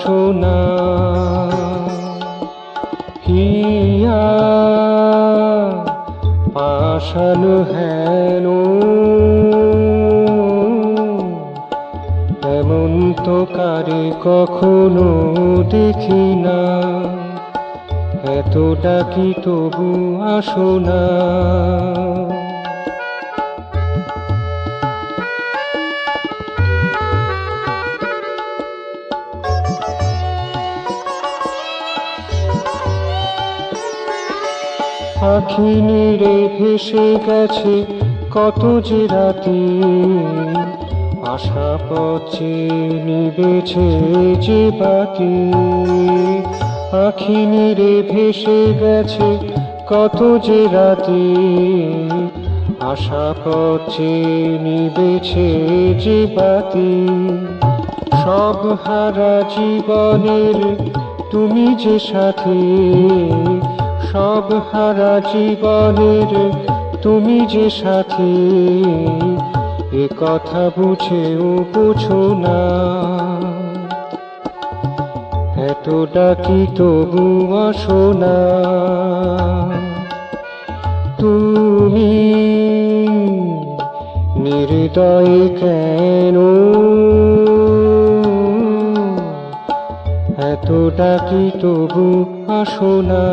আসো না। হিয়া পাষাণ হেন এমন তো কারে কখনো দেখি না। এত ডাকি তবু আসো না। আখি নিরে ভেসে গেছে কত যে রাতি, আশা পথে নিবেছে যে বাতি। আখি নিরে ভেসে গেছে কত যে রাতি, আশা পথে নিবেছে যে বাতি। সব হারা জীবনের তুমি যে সাথী, সব হারা জীবনের তুমি যে সাথী, এ কথা বুঝেও বোঝো না। এত ডাকি তবু আসো না। তুমি নির্দয় কেন, এত ডাকি তবু আসো না।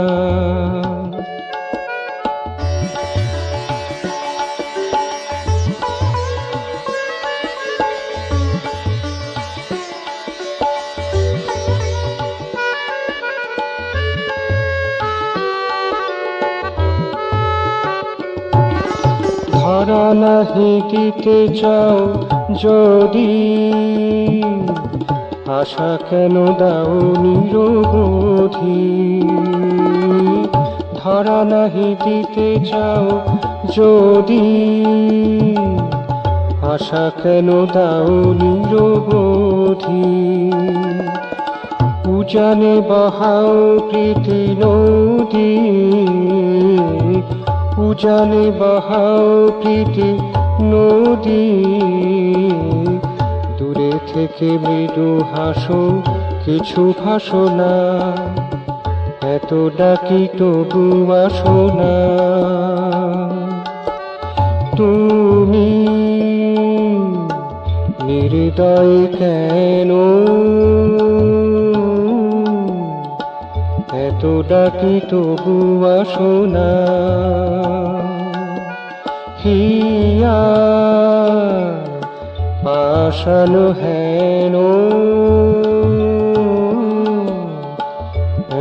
ধরা নাহি দিতে চাও যদি, আশা কেন দাও নিরবধি। ধরা নাহি দিতে চাও যদি, আশা কেন দাও নিরবধি। উজানে বহাও প্রীতি নদী, উজানে বহাও প্রীতি নদী। দূরে থেকে মৃদু হাসো কিছু ভাসো না। এত ডাকি তবু আসো না। তুমি নির্দয় কেন, এত ডাকি তবু আসো না। হিয়া পাষাণ হেন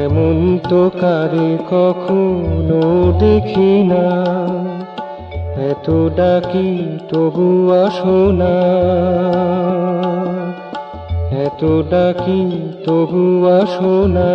এমন তো কারে কখনো দেখি না। এত ডাকি তবু আসো না। এত ডাকি তবু আসো না।